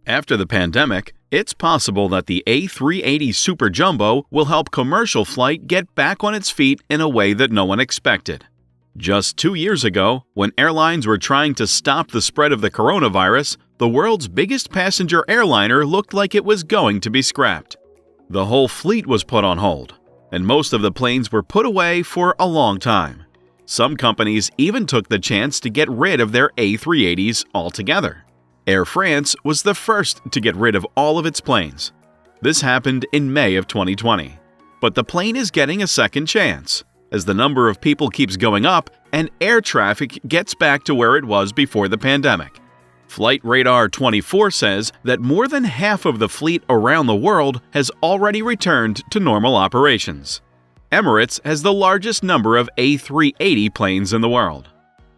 After the pandemic, it's possible that the A380 Super Jumbo will help commercial flight get back on its feet in a way that no one expected. Just 2 years ago, when airlines were trying to stop the spread of the coronavirus, the world's biggest passenger airliner looked like it was going to be scrapped. The whole fleet was put on hold, and most of the planes were put away for a long time. Some companies even took the chance to get rid of their A380s altogether. Air France was the first to get rid of all of its planes. This happened in May of 2020. But the plane is getting a second chance, as the number of people keeps going up and air traffic gets back to where it was before the pandemic. Flight Radar 24 says that more than half of the fleet around the world has already returned to normal operations. Emirates has the largest number of A380 planes in the world.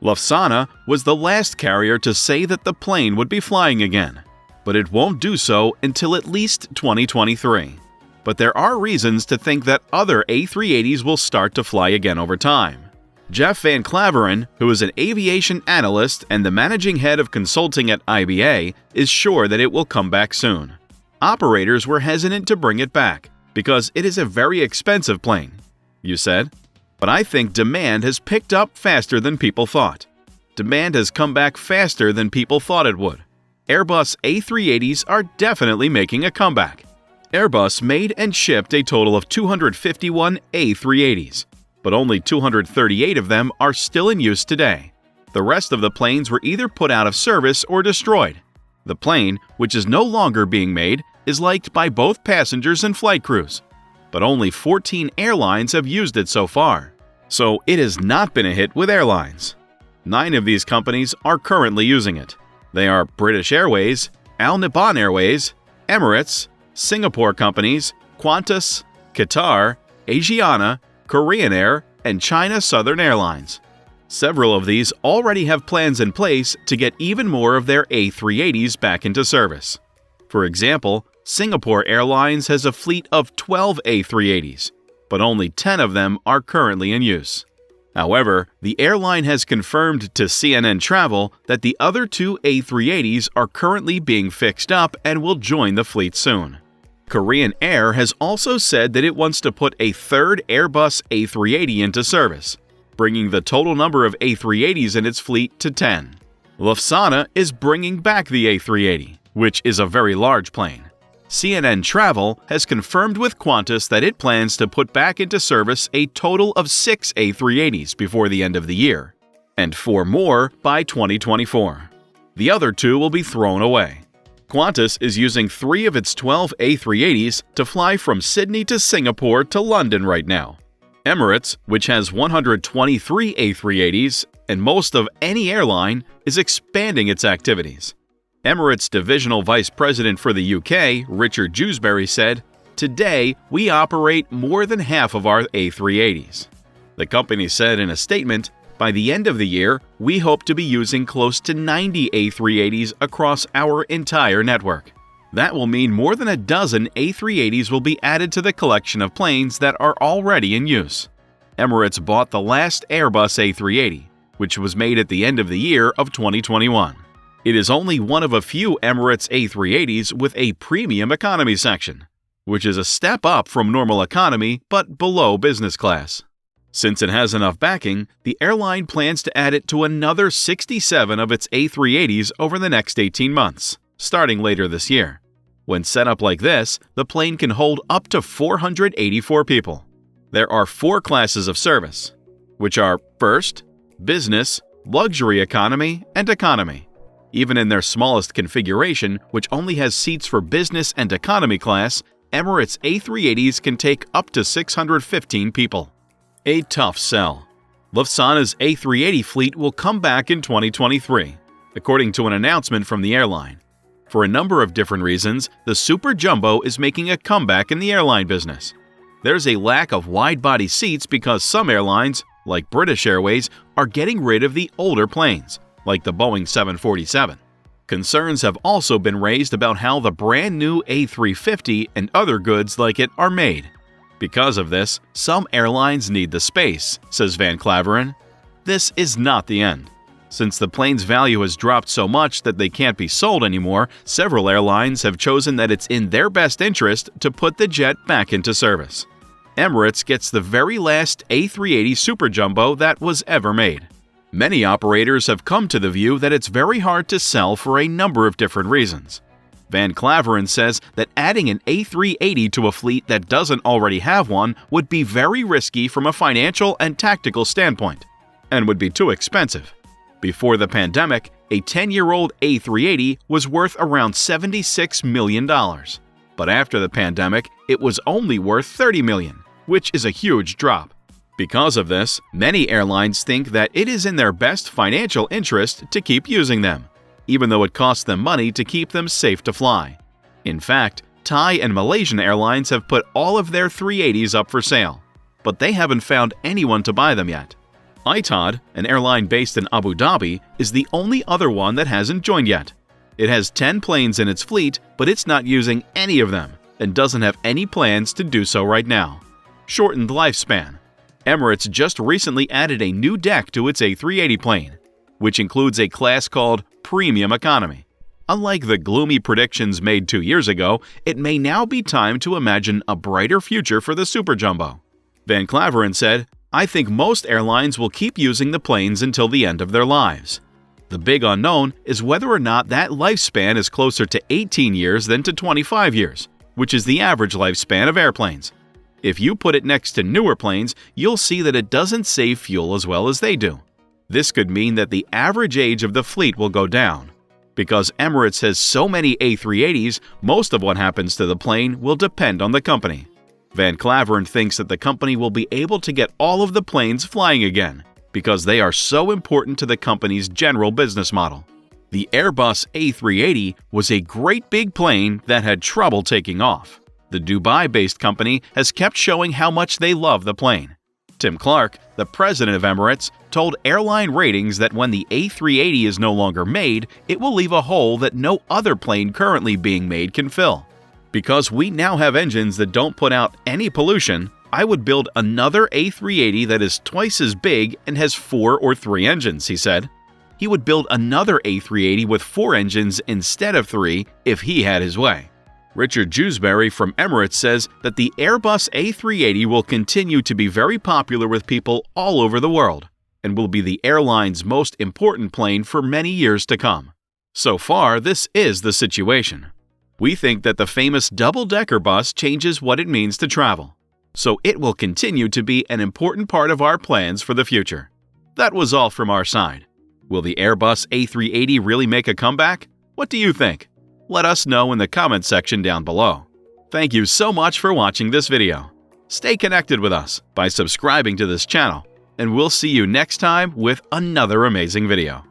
Lufthansa was the last carrier to say that the plane would be flying again, but it won't do so until at least 2023. But there are reasons to think that other A380s will start to fly again over time. Jeff Van Claveren, who is an aviation analyst and the managing head of consulting at IBA, is sure that it will come back soon. Operators were hesitant to bring it back because it is a very expensive plane, you said. But I think demand has picked up faster than people thought. Demand has come back faster than people thought it would. Airbus A380s are definitely making a comeback. Airbus made and shipped a total of 251 A380s, but only 238 of them are still in use today. The rest of the planes were either put out of service or destroyed. The plane, which is no longer being made, is liked by both passengers and flight crews. But only 14 airlines have used it so far. So it has not been a hit with airlines. 9 of these companies are currently using it. They are British Airways, Al Nippon Airways, Emirates, Singapore companies, Qantas, Qatar, Asiana, Korean Air, and China Southern Airlines. Several of these already have plans in place to get even more of their A380s back into service. For example, Singapore Airlines has a fleet of 12 A380s, but only 10 of them are currently in use. However, the airline has confirmed to CNN Travel that the other 2 A380s are currently being fixed up and will join the fleet soon. Korean Air has also said that it wants to put a third Airbus A380 into service, bringing the total number of A380s in its fleet to 10. Lufthansa is bringing back the A380, which is a very large plane. CNN Travel has confirmed with Qantas that it plans to put back into service a total of 6 A380s before the end of the year, and 4 more by 2024. The other 2 will be thrown away. Qantas is using 3 of its 12 A380s to fly from Sydney to Singapore to London right now. Emirates, which has 123 A380s and most of any airline, is expanding its activities. Emirates Divisional Vice President for the UK, Richard Jewsbury, said, "Today, we operate more than half of our A380s." The company said in a statement, "By the end of the year, we hope to be using close to 90 A380s across our entire network. That will mean more than a dozen A380s will be added to the collection of planes that are already in use." Emirates bought the last Airbus A380, which was made at the end of the year of 2021. It is only one of a few Emirates A380s with a premium economy section, which is a step up from normal economy but below business class. Since it has enough backing, the airline plans to add it to another 67 of its A380s over the next 18 months, starting later this year. When set up like this, the plane can hold up to 484 people. There are 4 classes of service, which are First, Business, Luxury Economy, and Economy. Even in their smallest configuration, which only has seats for business and economy class, Emirates A380s can take up to 615 people. A tough sell. Lufthansa's A380 fleet will come back in 2023, according to an announcement from the airline. For a number of different reasons, the Super Jumbo is making a comeback in the airline business. There's a lack of wide-body seats because some airlines, like British Airways, are getting rid of the older planes, like the Boeing 747. Concerns have also been raised about how the brand new A350 and other goods like it are made. Because of this, some airlines need the space, says Van Claveren. This is not the end. Since the plane's value has dropped so much that they can't be sold anymore, several airlines have chosen that it's in their best interest to put the jet back into service. Emirates gets the very last A380 Super Jumbo that was ever made. Many operators have come to the view that it's very hard to sell for a number of different reasons. Van Claveren says that adding an A380 to a fleet that doesn't already have one would be very risky from a financial and tactical standpoint, and would be too expensive. Before the pandemic, a 10-year-old A380 was worth around $76 million. But after the pandemic, it was only worth $30 million, which is a huge drop. Because of this, many airlines think that it is in their best financial interest to keep using them, even though it costs them money to keep them safe to fly. In fact, Thai and Malaysian airlines have put all of their 380s up for sale, but they haven't found anyone to buy them yet. Etihad, an airline based in Abu Dhabi, is the only other one that hasn't joined yet. It has 10 planes in its fleet, but it's not using any of them and doesn't have any plans to do so right now. Shortened lifespan. Emirates just recently added a new deck to its A380 plane, which includes a class called Premium Economy. Unlike the gloomy predictions made 2 years ago, it may now be time to imagine a brighter future for the Super Jumbo. Van Claveren said, "I think most airlines will keep using the planes until the end of their lives. The big unknown is whether or not that lifespan is closer to 18 years than to 25 years, which is the average lifespan of airplanes. If you put it next to newer planes, you'll see that it doesn't save fuel as well as they do. This could mean that the average age of the fleet will go down. Because Emirates has so many A380s, most of what happens to the plane will depend on the company." Van Claveren thinks that the company will be able to get all of the planes flying again, because they are so important to the company's general business model. The Airbus A380 was a great big plane that had trouble taking off. The Dubai-based company has kept showing how much they love the plane. Tim Clark, the president of Emirates, told Airline Ratings that when the A380 is no longer made, it will leave a hole that no other plane currently being made can fill. "Because we now have engines that don't put out any pollution, I would build another A380 that is twice as big and has 4 or 3 engines," he said. He would build another A380 with 4 engines instead of 3 if he had his way. Richard Jewsbury from Emirates says that the Airbus A380 will continue to be very popular with people all over the world and will be the airline's most important plane for many years to come. So far, this is the situation. We think that the famous double-decker bus changes what it means to travel, so it will continue to be an important part of our plans for the future. That was all from our side. Will the Airbus A380 really make a comeback? What do you think? Let us know in the comments section down below. Thank you so much for watching this video. Stay connected with us by subscribing to this channel, and we'll see you next time with another amazing video.